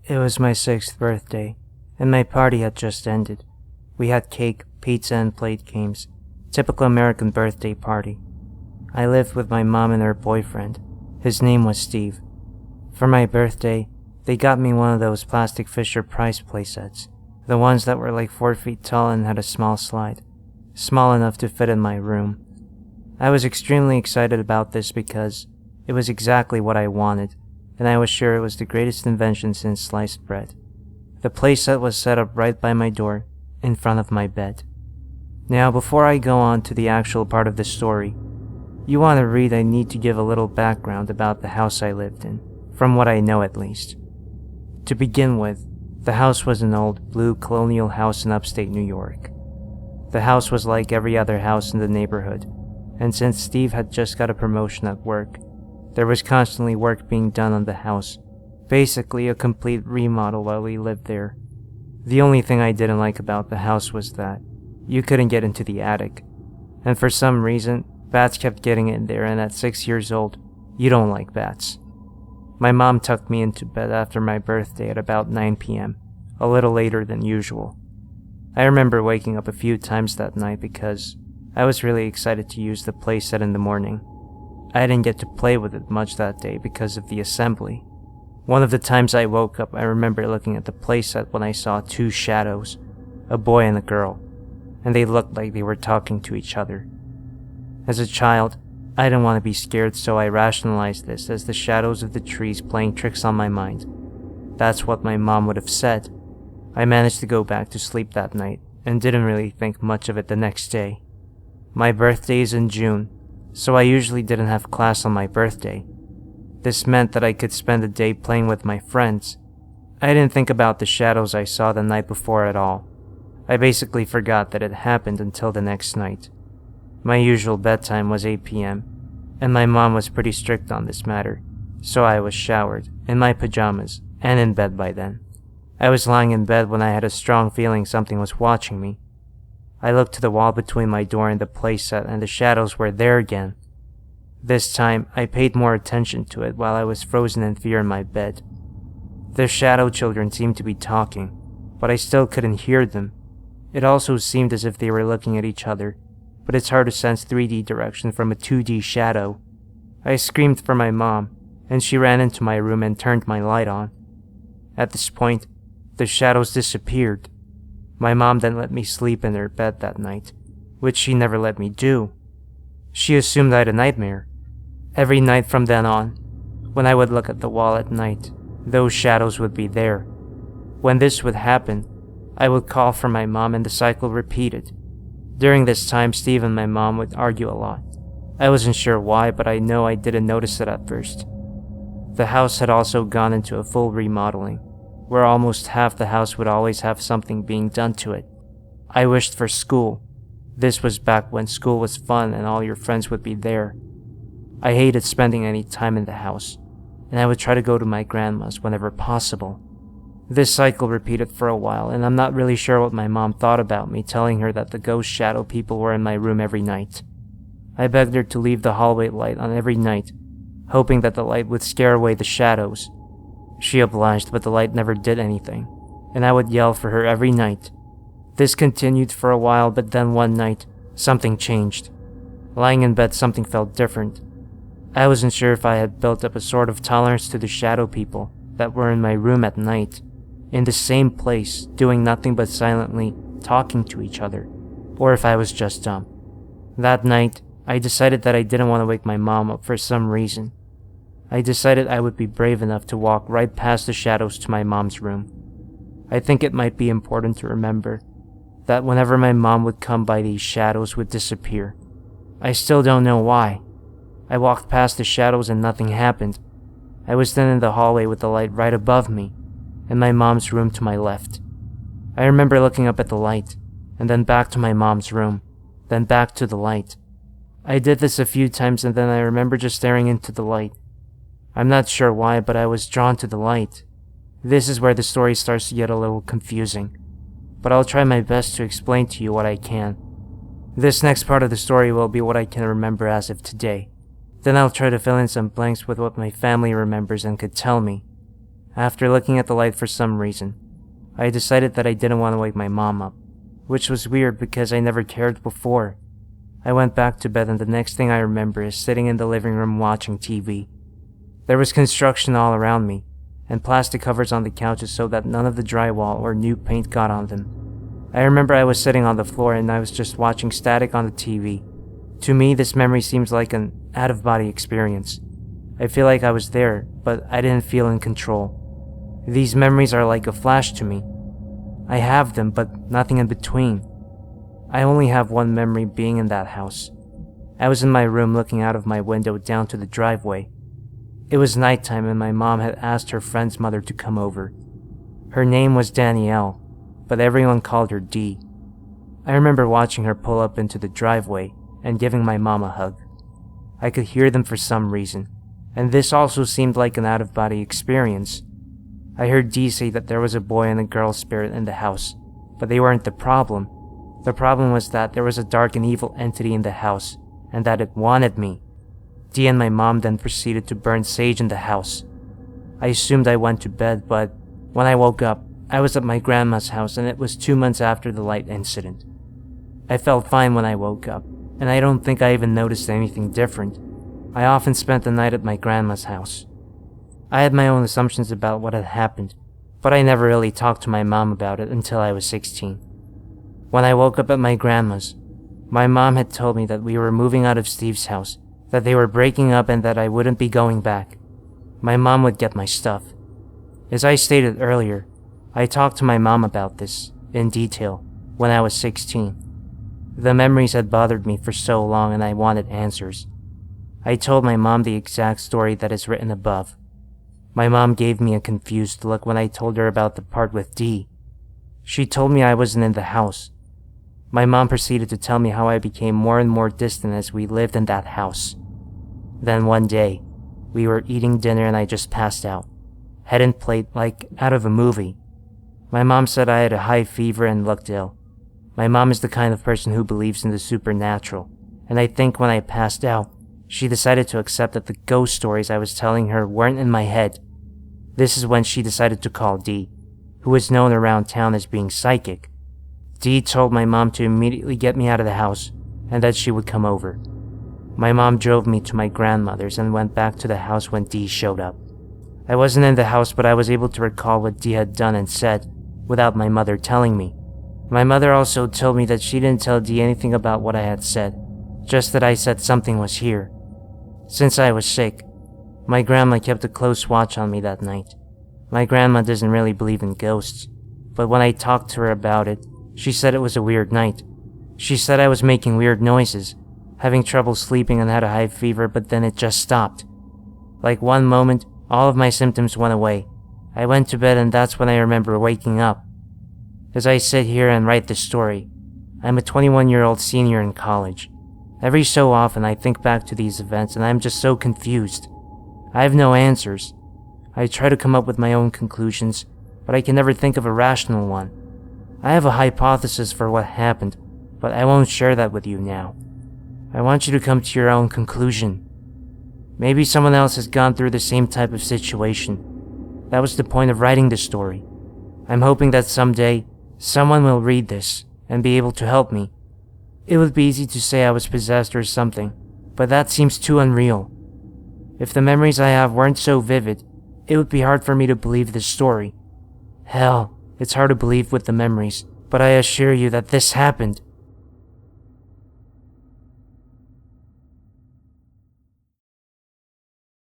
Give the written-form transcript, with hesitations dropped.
It was my 6th birthday, and my party had just ended. We had cake, pizza, and played games. Typical American birthday party. I lived with my mom and her boyfriend. His name was Steve. For my birthday, they got me one of those plastic Fisher-Price playsets. The ones that were like 4 feet tall and had a small slide. Small enough to fit in my room. I was extremely excited about this because it was exactly what I wanted, and I was sure it was the greatest invention since sliced bread. The playset was set up right by my door, in front of my bed. Now, before I go on to the actual part of the story, you want to read, I need to give a little background about the house I lived in, from what I know at least. To begin with, the house was an old, blue colonial house in upstate New York. The house was like every other house in the neighborhood, and since Steve had just got a promotion at work, there was constantly work being done on the house, basically a complete remodel while we lived there. The only thing I didn't like about the house was that you couldn't get into the attic, and for some reason, bats kept getting in there, and at 6 years old, you don't like bats. My mom tucked me into bed after my birthday at about 9 p.m., a little later than usual. I remember waking up a few times that night because I was really excited to use the playset in the morning. I didn't get to play with it much that day because of the assembly. One of the times I woke up, I remember looking at the playset when I saw 2 shadows, a boy and a girl, and they looked like they were talking to each other. As a child, I didn't want to be scared, so I rationalized this as the shadows of the trees playing tricks on my mind. That's what my mom would have said. I managed to go back to sleep that night and didn't really think much of it the next day. My birthday is in June, so I usually didn't have class on my birthday. This meant that I could spend the day playing with my friends. I didn't think about the shadows I saw the night before at all. I basically forgot that it happened until the next night. My usual bedtime was 8 p.m., and my mom was pretty strict on this matter, so I was showered, in my pajamas, and in bed by then. I was lying in bed when I had a strong feeling something was watching me. I looked to the wall between my door and the playset, and the shadows were there again. This time, I paid more attention to it while I was frozen in fear in my bed. The shadow children seemed to be talking, but I still couldn't hear them. It also seemed as if they were looking at each other, but it's hard to sense 3D direction from a 2D shadow. I screamed for my mom, and she ran into my room and turned my light on. At this point, the shadows disappeared. My mom then let me sleep in her bed that night, which she never let me do. She assumed I had a nightmare. Every night from then on, when I would look at the wall at night, those shadows would be there. When this would happen, I would call for my mom and the cycle repeated. During this time, Steve and my mom would argue a lot. I wasn't sure why, but I know I didn't notice it at first. The house had also gone into a full remodeling, where almost half the house would always have something being done to it. I wished for school. This was back when school was fun and all your friends would be there. I hated spending any time in the house, and I would try to go to my grandma's whenever possible. This cycle repeated for a while, and I'm not really sure what my mom thought about me telling her that the ghost shadow people were in my room every night. I begged her to leave the hallway light on every night, hoping that the light would scare away the shadows. She obliged, but the light never did anything, and I would yell for her every night. This continued for a while, but then one night, something changed. Lying in bed, something felt different. I wasn't sure if I had built up a sort of tolerance to the shadow people that were in my room at night, in the same place, doing nothing but silently talking to each other, or if I was just dumb. That night, I decided that I didn't want to wake my mom up for some reason. I decided I would be brave enough to walk right past the shadows to my mom's room. I think it might be important to remember that whenever my mom would come by, these shadows would disappear. I still don't know why. I walked past the shadows and nothing happened. I was then in the hallway with the light right above me, and my mom's room to my left. I remember looking up at the light, and then back to my mom's room, then back to the light. I did this a few times, and then I remember just staring into the light. I'm not sure why, but I was drawn to the light. This is where the story starts to get a little confusing, but I'll try my best to explain to you what I can. This next part of the story will be what I can remember as of today. Then I'll try to fill in some blanks with what my family remembers and could tell me. After looking at the light for some reason, I decided that I didn't want to wake my mom up, which was weird because I never cared before. I went back to bed and the next thing I remember is sitting in the living room watching TV. There was construction all around me, and plastic covers on the couches so that none of the drywall or new paint got on them. I remember I was sitting on the floor and I was just watching static on the TV. To me, this memory seems like an out-of-body experience. I feel like I was there, but I didn't feel in control. These memories are like a flash to me. I have them, but nothing in between. I only have one memory being in that house. I was in my room looking out of my window down to the driveway. It was nighttime and my mom had asked her friend's mother to come over. Her name was Danielle, but everyone called her Dee. I remember watching her pull up into the driveway and giving my mom a hug. I could hear them for some reason, and this also seemed like an out-of-body experience. I heard Dee say that there was a boy and a girl spirit in the house, but they weren't the problem. The problem was that there was a dark and evil entity in the house, and that it wanted me. Dee and my mom then proceeded to burn sage in the house. I assumed I went to bed, but when I woke up, I was at my grandma's house and it was 2 months after the light incident. I felt fine when I woke up, and I don't think I even noticed anything different. I often spent the night at my grandma's house. I had my own assumptions about what had happened, but I never really talked to my mom about it until I was 16. When I woke up at my grandma's, my mom had told me that we were moving out of Steve's house, that they were breaking up and that I wouldn't be going back. My mom would get my stuff. As I stated earlier, I talked to my mom about this, in detail, when I was 16. The memories had bothered me for so long and I wanted answers. I told my mom the exact story that is written above. My mom gave me a confused look when I told her about the part with Dee. She told me I wasn't in the house. My mom proceeded to tell me how I became more and more distant as we lived in that house. Then one day, we were eating dinner and I just passed out, head and plate like out of a movie. My mom said I had a high fever and looked ill. My mom is the kind of person who believes in the supernatural, and I think when I passed out, she decided to accept that the ghost stories I was telling her weren't in my head. This is when she decided to call Dee, who was known around town as being psychic. Dee told my mom to immediately get me out of the house and that she would come over. My mom drove me to my grandmother's and went back to the house when Dee showed up. I wasn't in the house, but I was able to recall what Dee had done and said without my mother telling me. My mother also told me that she didn't tell Dee anything about what I had said, just that I said something was here. Since I was sick, my grandma kept a close watch on me that night. My grandma doesn't really believe in ghosts, but when I talked to her about it, she said it was a weird night. She said I was making weird noises, having trouble sleeping and had a high fever, but then it just stopped. Like one moment, all of my symptoms went away. I went to bed and that's when I remember waking up. As I sit here and write this story, I'm a 21-year-old senior in college. Every so often I think back to these events and I'm just so confused. I have no answers. I try to come up with my own conclusions, but I can never think of a rational one. I have a hypothesis for what happened, but I won't share that with you now. I want you to come to your own conclusion. Maybe someone else has gone through the same type of situation. That was the point of writing this story. I'm hoping that someday, someone will read this and be able to help me. It would be easy to say I was possessed or something, but that seems too unreal. If the memories I have weren't so vivid, it would be hard for me to believe this story. Hell, it's hard to believe with the memories, but I assure you that this happened.